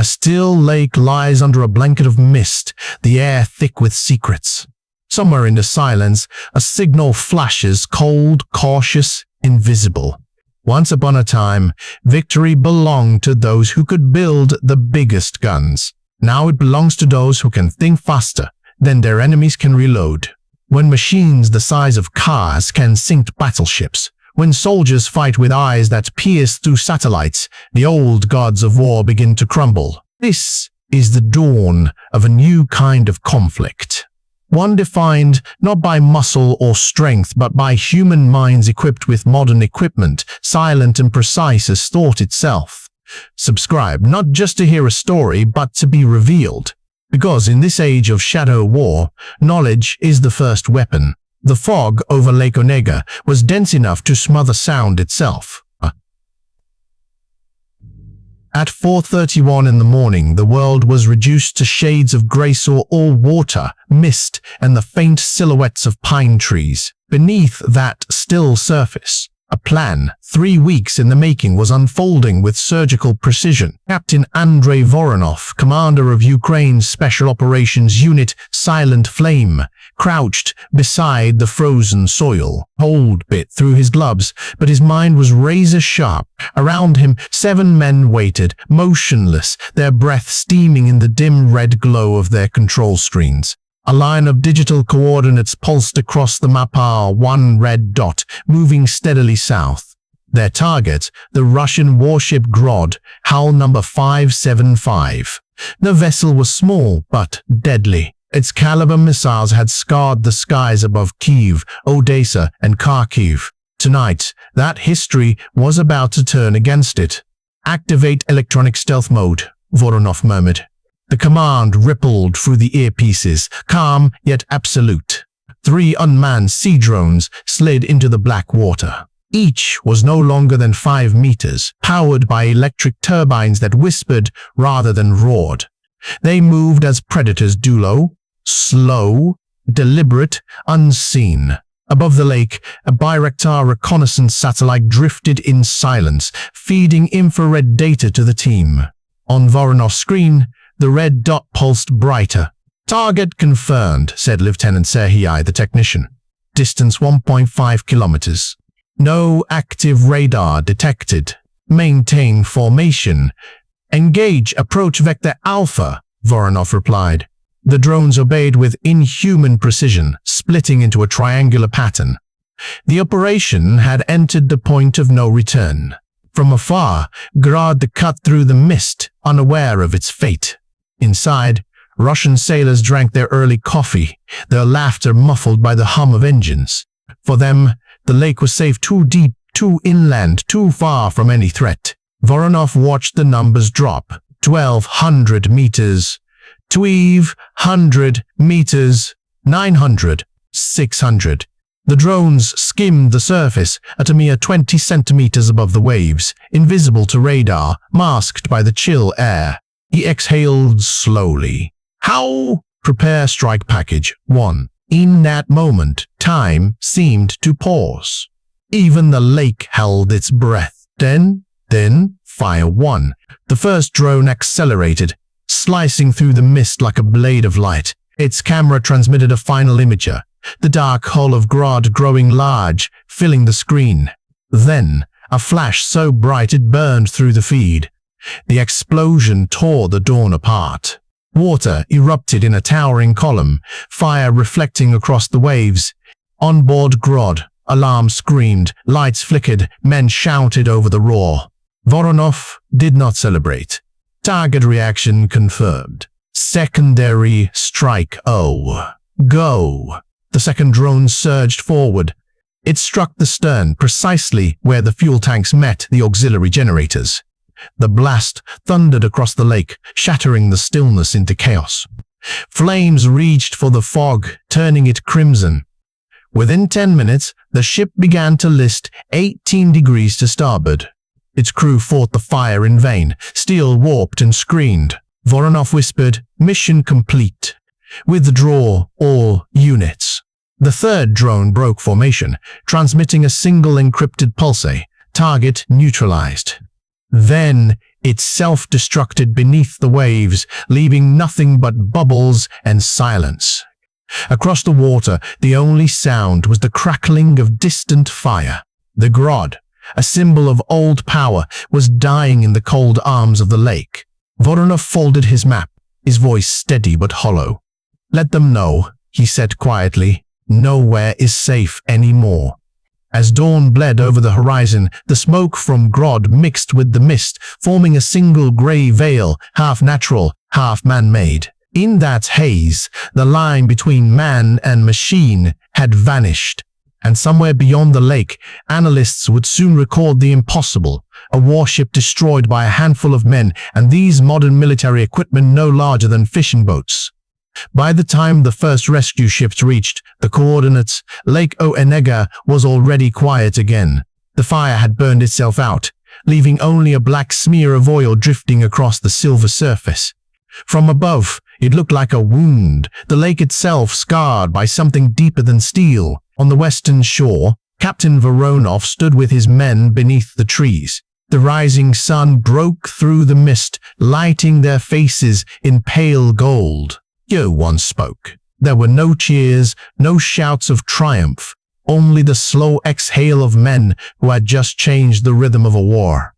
A still lake lies under a blanket of mist, the air thick with secrets. Somewhere in the silence, a signal flashes, cold, cautious, invisible. Once upon a time, victory belonged to those who could build the biggest guns. Now it belongs to those who can think faster than their enemies can reload. When machines the size of cars can sink battleships, when soldiers fight with eyes that pierce through satellites, the old gods of war begin to crumble. This is the dawn of a new kind of conflict. One defined not by muscle or strength, but by human minds equipped with modern equipment, silent and precise as thought itself. Subscribe not just to hear a story, but to be revealed. Because in this age of shadow war, knowledge is the first weapon. The fog over Lake Onega was dense enough to smother sound itself. At 4:31 in the morning, the world was reduced to shades of grey, saw all water, mist, and the faint silhouettes of pine trees. Beneath that still surface, a plan, 3 weeks in the making, was unfolding with surgical precision. Captain Andrei Voronov, commander of Ukraine's Special Operations Unit Silent Flame, crouched beside the frozen soil. Cold bit through his gloves, but his mind was razor-sharp. Around him, 7 men waited, motionless, their breath steaming in the dim red glow of their control screens. A line of digital coordinates pulsed across the map, one red dot, moving steadily south. Their target, the Russian warship Grod, hull number 575. The vessel was small, but deadly. Its caliber missiles had scarred the skies above Kyiv, Odessa, and Kharkiv. Tonight, that history was about to turn against it. "Activate electronic stealth mode," Voronov murmured. The command rippled through the earpieces, calm yet absolute. 3 unmanned sea drones slid into the black water. Each was no longer than 5 meters, powered by electric turbines that whispered rather than roared. They moved as predators do, low, slow, deliberate, unseen. Above the lake, a Bayraktar reconnaissance satellite drifted in silence, feeding infrared data to the team. On Voronov's screen, the red dot pulsed brighter. "Target confirmed," said Lieutenant Serhiy, the technician. "Distance 1.5 kilometers. No active radar detected. Maintain formation. Engage approach vector Alpha," Voronov replied. The drones obeyed with inhuman precision, splitting into a triangular pattern. The operation had entered the point of no return. From afar, Grad cut through the mist, unaware of its fate. Inside, Russian sailors drank their early coffee, their laughter muffled by the hum of engines. For them, the lake was safe, too deep, too inland, too far from any threat. Voronov watched the numbers drop. 1,200 meters, 1,200 meters, 900, 600. The drones skimmed the surface at a mere 20 centimeters above the waves, invisible to radar, masked by the chill air. He exhaled slowly. "How?" "Prepare strike package 1. In that moment, time seemed to pause. Even the lake held its breath. Then, fire 1. The first drone accelerated, slicing through the mist like a blade of light. Its camera transmitted a final imager, the dark hull of Grad growing large, filling the screen. Then, a flash so bright it burned through the feed. The explosion tore the dawn apart. Water erupted in a towering column, fire reflecting across the waves. On board Grad, alarms screamed, lights flickered, men shouted over the roar. Voronov did not celebrate. Target reaction confirmed. Secondary strike O. Go. The second drone surged forward. It struck the stern precisely where the fuel tanks met the auxiliary generators. The blast thundered across the lake, shattering the stillness into chaos. Flames reached for the fog, turning it crimson. Within 10 minutes, the ship began to list 18 degrees to starboard. Its crew fought the fire in vain, steel warped and screened. Voronov whispered, "Mission complete. Withdraw all units." The third drone broke formation, transmitting a single encrypted pulse. Target neutralized. Then It self-destructed beneath the waves, leaving nothing but bubbles and silence. Across the water, the only sound was the crackling of distant fire. The Grod, a symbol of old power, was dying in the cold arms of the lake. Voronov folded his map, his voice steady but hollow. "Let them know," he said quietly. "Nowhere is safe anymore." As dawn bled over the horizon, the smoke from Grod mixed with the mist, forming a single grey veil, half natural, half man-made. In that haze, the line between man and machine had vanished. And somewhere beyond the lake, analysts would soon record the impossible, a warship destroyed by a handful of men, and these modern military equipment no larger than fishing boats. By the time the first rescue ships reached the coordinates, Lake Onega was already quiet again. The fire had burned itself out, leaving only a black smear of oil drifting across the silver surface. From above, it looked like a wound, the lake itself scarred by something deeper than steel. On the western shore, Captain Voronov stood with his men beneath the trees. The rising sun broke through the mist, lighting their faces in pale gold. No one spoke. There were no cheers, no shouts of triumph, only the slow exhale of men who had just changed the rhythm of a war.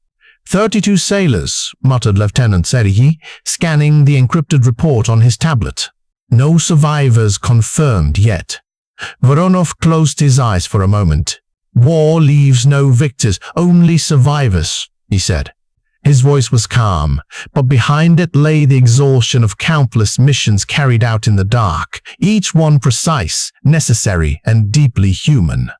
32 sailors, muttered Lieutenant Serhiy, scanning the encrypted report on his tablet. No survivors confirmed yet. Voronov closed his eyes for a moment. "War leaves no victors, only survivors," he said. His voice was calm, but behind it lay the exhaustion of countless missions carried out in the dark, each one precise, necessary, and deeply human.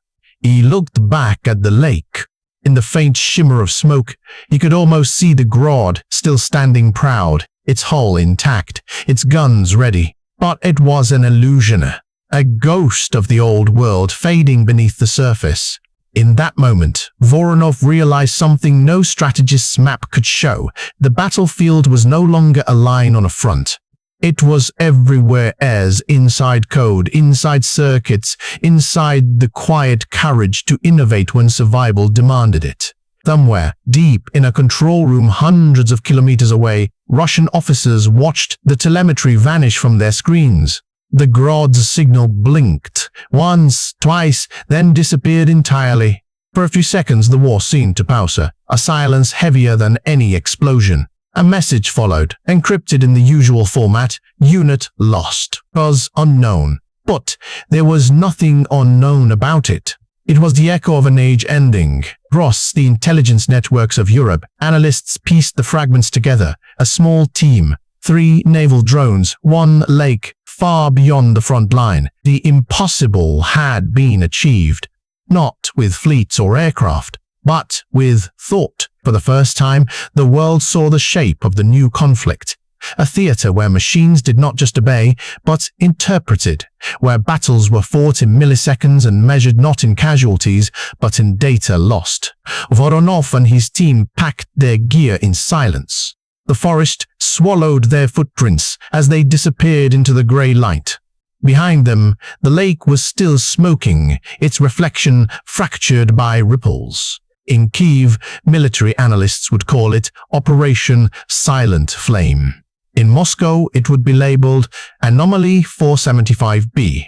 He looked back at the lake. In the faint shimmer of smoke, he could almost see the Grod still standing proud, its hull intact, its guns ready. But it was an illusion, a ghost of the old world fading beneath the surface. In that moment, Voronov realized something no strategist's map could show. The battlefield was no longer a line on a front. It was everywhere, as inside code, inside circuits, inside the quiet courage to innovate when survival demanded it. Somewhere, deep in a control room hundreds of kilometers away, Russian officers watched the telemetry vanish from their screens. The Grod's signal blinked, once, twice, then disappeared entirely. For a few seconds the war seemed to pause, a silence heavier than any explosion. A message followed, encrypted in the usual format: "Unit lost, cause unknown." But there was nothing unknown about it. It was the echo of an age ending. Across the intelligence networks of Europe, analysts pieced the fragments together. A small team, 3 naval drones, 1 lake, far beyond the front line. The impossible had been achieved, not with fleets or aircraft, but with thought. For the first time, the world saw the shape of the new conflict. A theater where machines did not just obey, but interpreted, where battles were fought in milliseconds and measured not in casualties, but in data lost. Voronov and his team packed their gear in silence. The forest swallowed their footprints as they disappeared into the grey light. Behind them, the lake was still smoking, its reflection fractured by ripples. In Kyiv, military analysts would call it Operation Silent Flame. In Moscow, it would be labeled Anomaly 475B.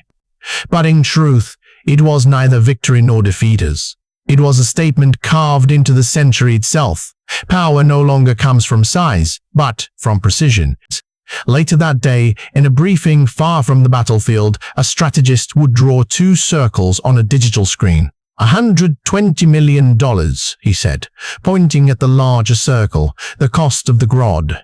But in truth, it was neither victory nor defeaters. It was a statement carved into the century itself. Power no longer comes from size, but from precision. Later that day, in a briefing far from the battlefield, a strategist would draw 2 circles on a digital screen. $120 million, he said, pointing at the larger circle, the cost of the Grod.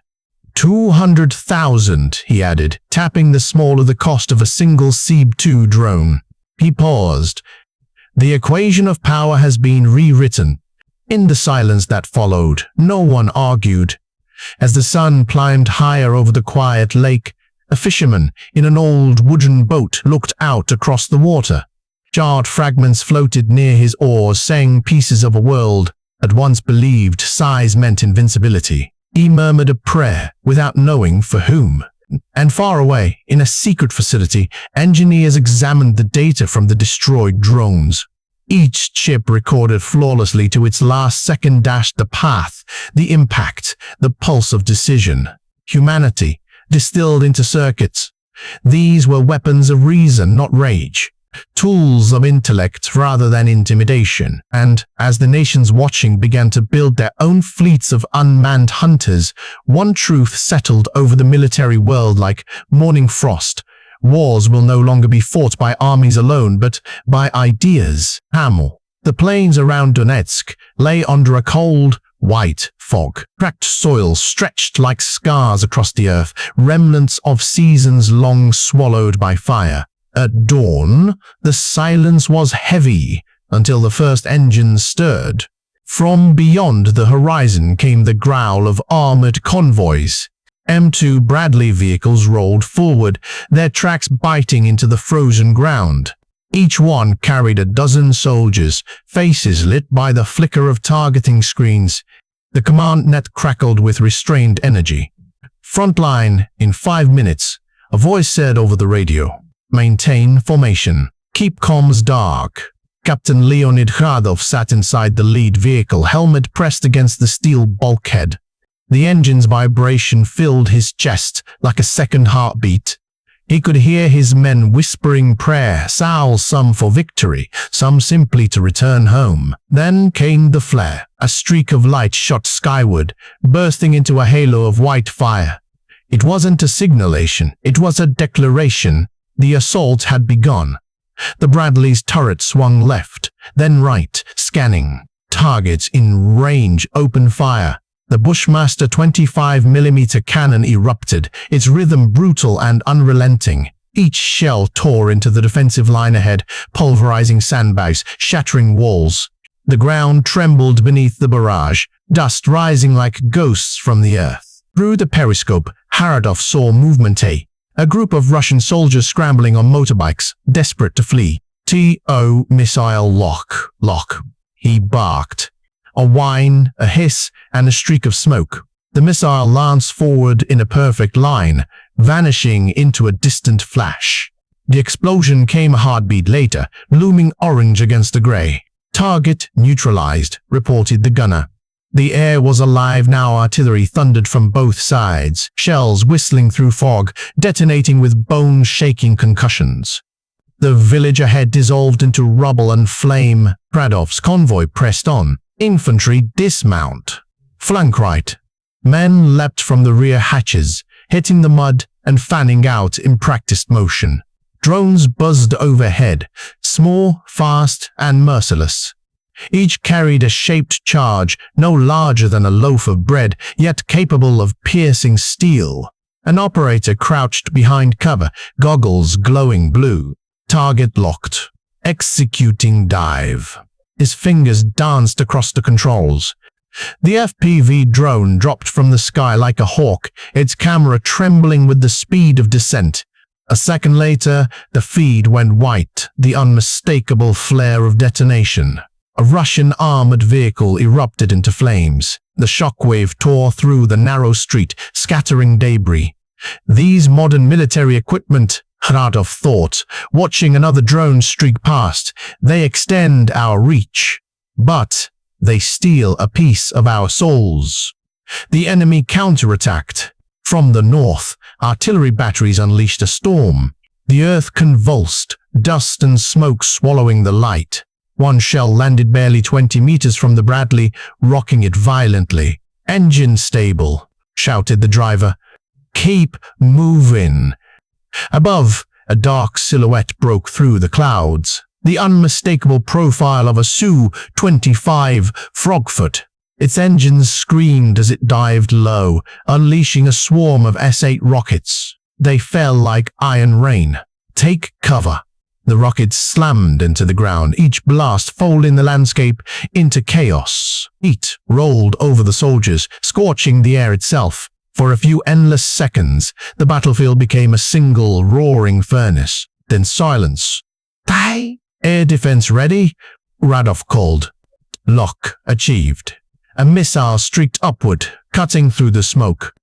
200,000, he added, tapping the smaller the cost of a single SEAB-2 drone. He paused. The equation of power has been rewritten. In the silence that followed, no one argued. As the sun climbed higher over the quiet lake, a fisherman in an old wooden boat looked out across the water. Charred fragments floated near his oars, saying pieces of a world at once believed size meant invincibility. He murmured a prayer without knowing for whom. And far away, in a secret facility, engineers examined the data from the destroyed drones. Each chip recorded flawlessly to its last second. The path, the impact, the pulse of decision. Humanity, distilled into circuits. These were weapons of reason, not rage. Tools of intellect rather than intimidation. And, as the nations watching began to build their own fleets of unmanned hunters, one truth settled over the military world like morning frost. Wars will no longer be fought by armies alone, but by ideas. Hamel. The plains around Donetsk lay under a cold, white fog. Cracked soil stretched like scars across the earth, remnants of seasons long swallowed by fire. At dawn, the silence was heavy until the first engines stirred. From beyond the horizon came the growl of armored convoys. M2 Bradley vehicles rolled forward, their tracks biting into the frozen ground. Each one carried a dozen soldiers, faces lit by the flicker of targeting screens. The command net crackled with restrained energy. "Frontline in 5 minutes," a voice said over the radio. "Maintain formation. Keep comms dark." Captain Leonid Khadov sat inside the lead vehicle, helmet pressed against the steel bulkhead. The engine's vibration filled his chest like a second heartbeat. He could hear his men whispering prayer, some for victory, some simply to return home. Then came the flare. A streak of light shot skyward, bursting into a halo of white fire. It wasn't a signalation, it was a declaration. The assault had begun. The Bradley's turret swung left, then right, scanning. Targets in range opened fire. The Bushmaster 25mm cannon erupted, its rhythm brutal and unrelenting. Each shell tore into the defensive line ahead, pulverizing sandbags, shattering walls. The ground trembled beneath the barrage, dust rising like ghosts from the earth. Through the periscope, Haradov saw movement. A group of Russian soldiers scrambling on motorbikes, desperate to flee. "TO missile lock," he barked. A whine, a hiss, and a streak of smoke. The missile lanced forward in a perfect line, vanishing into a distant flash. The explosion came a heartbeat later, looming orange against the gray. "Target neutralized," reported the gunner. The air was alive now. Artillery thundered from both sides, shells whistling through fog, detonating with bone-shaking concussions. The village ahead dissolved into rubble and flame. Kradov's convoy pressed on. Infantry dismount. Flank right. Men leapt from the rear hatches, hitting the mud and fanning out in practiced motion. Drones buzzed overhead, small, fast, and merciless. Each carried a shaped charge, no larger than a loaf of bread, yet capable of piercing steel. An operator crouched behind cover, goggles glowing blue. Target locked. Executing dive. His fingers danced across the controls. The FPV drone dropped from the sky like a hawk, its camera trembling with the speed of descent. A second later, the feed went white, the unmistakable flare of detonation. A Russian armored vehicle erupted into flames. The shockwave tore through the narrow street, scattering debris. These modern military equipment, Hradov thought, watching another drone streak past, they extend our reach. But they steal a piece of our souls. The enemy counterattacked. From the north, artillery batteries unleashed a storm. The earth convulsed, dust and smoke swallowing the light. One shell landed barely 20 meters from the Bradley, rocking it violently. "Engine stable," shouted the driver. "Keep moving." Above, a dark silhouette broke through the clouds. The unmistakable profile of a Su-25 Frogfoot. Its engines screamed as it dived low, unleashing a swarm of S-8 rockets. They fell like iron rain. "Take cover." The rockets slammed into the ground, each blast folding the landscape into chaos. Heat rolled over the soldiers, scorching the air itself. For a few endless seconds, the battlefield became a single roaring furnace. Then silence. "Die! Air defense ready?" Radov called. Lock achieved. A missile streaked upward, cutting through the smoke.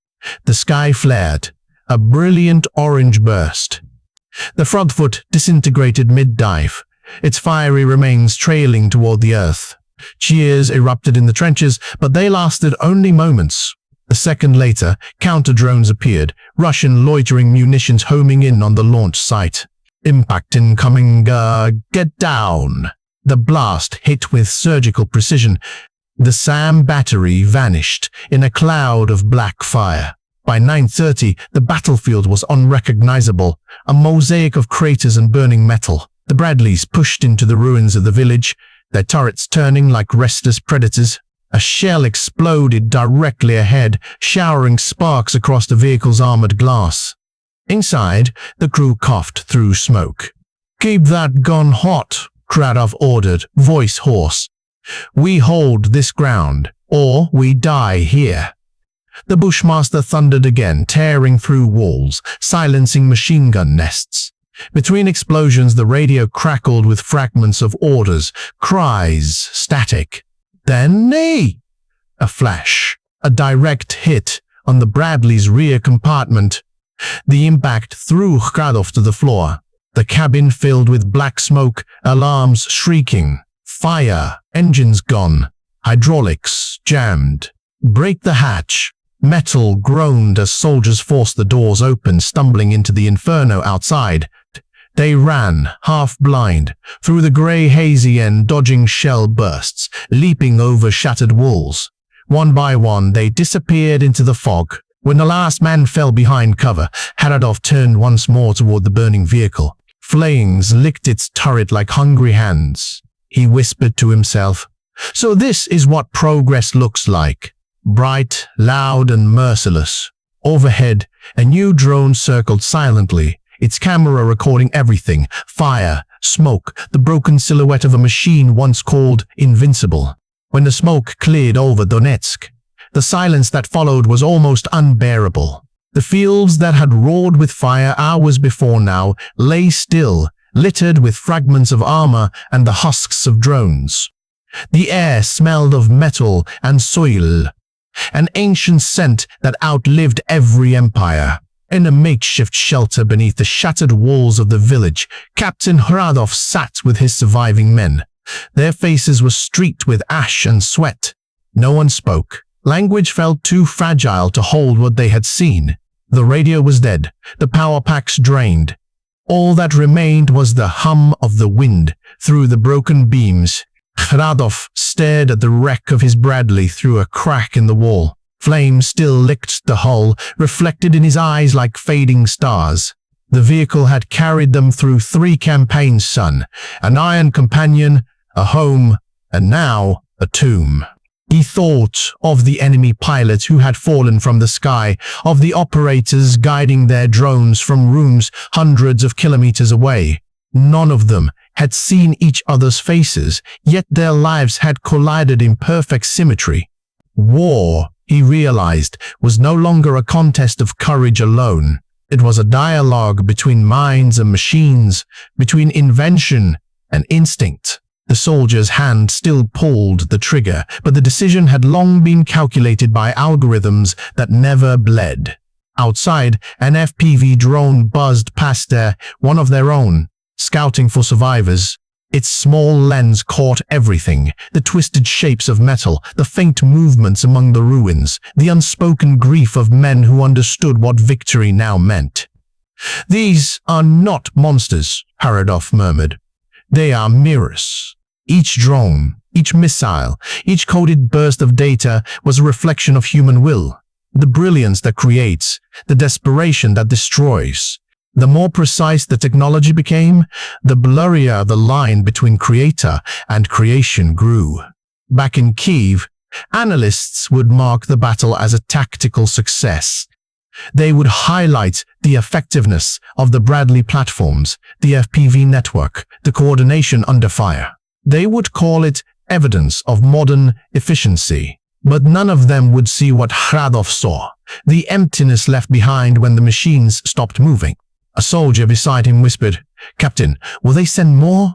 The sky flared. A brilliant orange burst. The front foot disintegrated mid-dive. its fiery remains trailing toward the earth. Cheers erupted in the trenches, but they lasted only moments. A second later, counter-drones appeared, Russian loitering munitions homing in on the launch site. Impact incoming, get down. The blast hit with surgical precision. The SAM battery vanished in a cloud of black fire. By 9:30, the battlefield was unrecognizable, a mosaic of craters and burning metal. The Bradleys pushed into the ruins of the village, their turrets turning like restless predators. A shell exploded directly ahead, showering sparks across the vehicle's armored glass. Inside, the crew coughed through smoke. "Keep that gun hot," Kradov ordered, voice hoarse. "We hold this ground, or we die here." The Bushmaster thundered again, tearing through walls, silencing machine gun nests. Between explosions, the radio crackled with fragments of orders, cries, static. Then knee! A flash, a direct hit on the Bradley's rear compartment. The impact threw Kradov to the floor. The cabin filled with black smoke, alarms shrieking. Fire, engines gone, hydraulics jammed. "Break the hatch." Metal groaned as soldiers forced the doors open, stumbling into the inferno outside. They ran, half-blind, through the grey hazy end, dodging shell bursts, leaping over shattered walls. One by one, they disappeared into the fog. When the last man fell behind cover, Haradov turned once more toward the burning vehicle. Flames licked its turret like hungry hands. He whispered to himself, "So this is what progress looks like. Bright, loud, and merciless." Overhead, a new drone circled silently, its camera recording everything: fire, smoke, the broken silhouette of a machine once called invincible. When the smoke cleared over Donetsk, the silence that followed was almost unbearable. The fields that had roared with fire hours before now lay still, littered with fragments of armor and the husks of drones. The air smelled of metal and soil, an ancient scent that outlived every empire. In a makeshift shelter beneath the shattered walls of the village, Captain Hradov sat with his surviving men. Their faces were streaked with ash and sweat. No one spoke. Language felt too fragile to hold what they had seen. The radio was dead, the power packs drained. All that remained was the hum of the wind through the broken beams. Hradov stared at the wreck of his Bradley through a crack in the wall. Flames still licked the hull, reflected in his eyes like fading stars. The vehicle had carried them through 3 campaigns, son, an iron companion, a home, and now a tomb. He thought of the enemy pilots who had fallen from the sky, of the operators guiding their drones from rooms hundreds of kilometers away. None of them had seen each other's faces, yet their lives had collided in perfect symmetry. War, he realized, was no longer a contest of courage alone. It was a dialogue between minds and machines, between invention and instinct. The soldier's hand still pulled the trigger, but the decision had long been calculated by algorithms that never bled. Outside, an FPV drone buzzed past there, one of their own, scouting for survivors. Its small lens caught everything: the twisted shapes of metal, the faint movements among the ruins, the unspoken grief of men who understood what victory now meant. "These are not monsters," Haradov murmured. "They are mirrors." Each drone, each missile, each coded burst of data was a reflection of human will. The brilliance that creates, the desperation that destroys. The more precise the technology became, the blurrier the line between creator and creation grew. Back in Kyiv, analysts would mark the battle as a tactical success. They would highlight the effectiveness of the Bradley platforms, the FPV network, the coordination under fire. They would call it evidence of modern efficiency. But none of them would see what Hradov saw: the emptiness left behind when the machines stopped moving. A soldier beside him whispered, "Captain, will they send more?"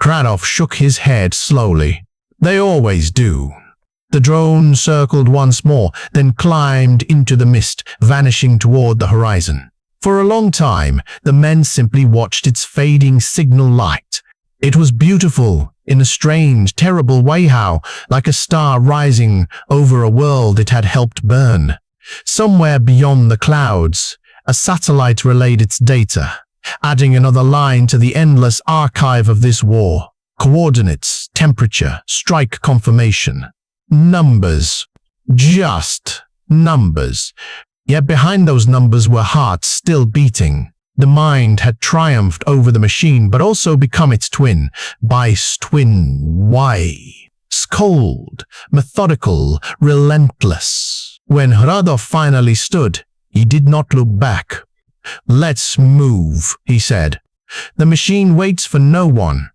Hradov shook his head slowly. "They always do." The drone circled once more, then climbed into the mist, vanishing toward the horizon. For a long time, the men simply watched its fading signal light. It was beautiful, in a strange, terrible way, how, like a star rising over a world it had helped burn. Somewhere beyond the clouds, a satellite relayed its data, adding another line to the endless archive of this war. Coordinates, temperature, strike confirmation. Numbers. Just numbers. Yet behind those numbers were hearts still beating. The mind had triumphed over the machine, but also become its twin. Bice twin. Why? Cold, methodical, relentless. When Hradov finally stood, he did not look back. "Let's move," he said. "The machine waits for no one."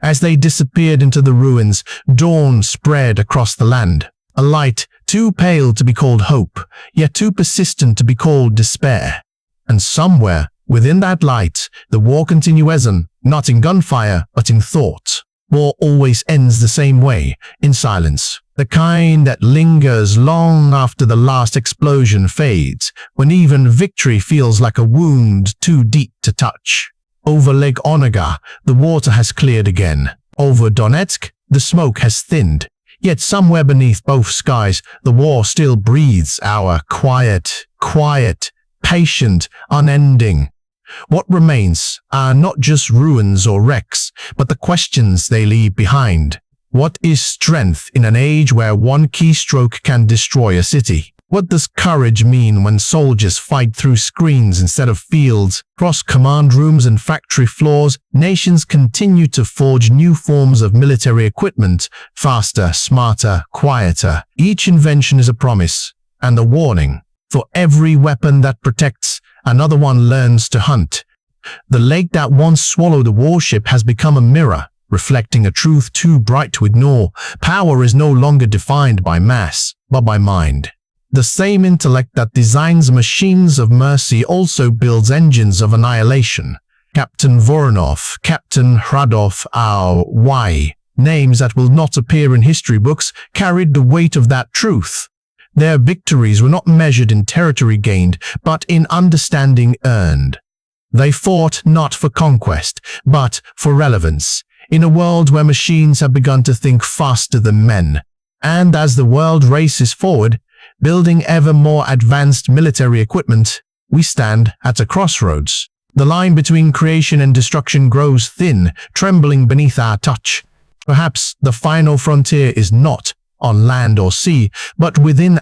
As they disappeared into the ruins, dawn spread across the land. A light too pale to be called hope, yet too persistent to be called despair. And somewhere within that light, the war continues, not in gunfire, but in thought. War always ends the same way, in silence. The kind that lingers long after the last explosion fades, when even victory feels like a wound too deep to touch. Over Lake Onega, the water has cleared again. Over Donetsk, the smoke has thinned. Yet somewhere beneath both skies, the war still breathes our quiet, patient, unending. What remains are not just ruins or wrecks, but the questions they leave behind. What is strength in an age where one keystroke can destroy a city? What does courage mean when soldiers fight through screens instead of fields? Across command rooms and factory floors, nations continue to forge new forms of military equipment, faster, smarter, quieter. Each invention is a promise and a warning. For every weapon that protects, another one learns to hunt. The lake that once swallowed a warship has become a mirror, reflecting a truth too bright to ignore. Power is no longer defined by mass, but by mind. The same intellect that designs machines of mercy also builds engines of annihilation. Captain Voronov, Captain Hradov, our why, names that will not appear in history books, carried the weight of that truth. Their victories were not measured in territory gained, but in understanding earned. They fought not for conquest, but for relevance, in a world where machines have begun to think faster than men. And as the world races forward, building ever more advanced military equipment, we stand at a crossroads. The line between creation and destruction grows thin, trembling beneath our touch. Perhaps the final frontier is not on land or sea, but within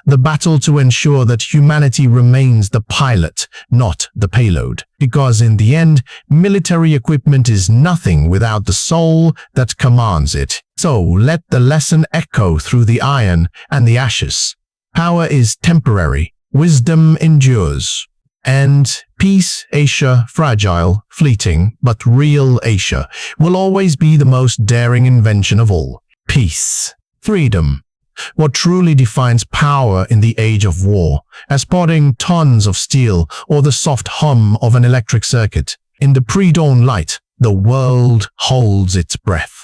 the battle to ensure that humanity remains the pilot, not the payload. Because in the end, military equipment is nothing without the soul that commands it. So let the lesson echo through the iron and the ashes. Power is temporary, wisdom endures. And peace, Asia, fragile, fleeting, but real Asia, will always be the most daring invention of all. Peace. Freedom. What truly defines power in the age of war, as potting tons of steel or the soft hum of an electric circuit. In the pre-dawn light, the world holds its breath.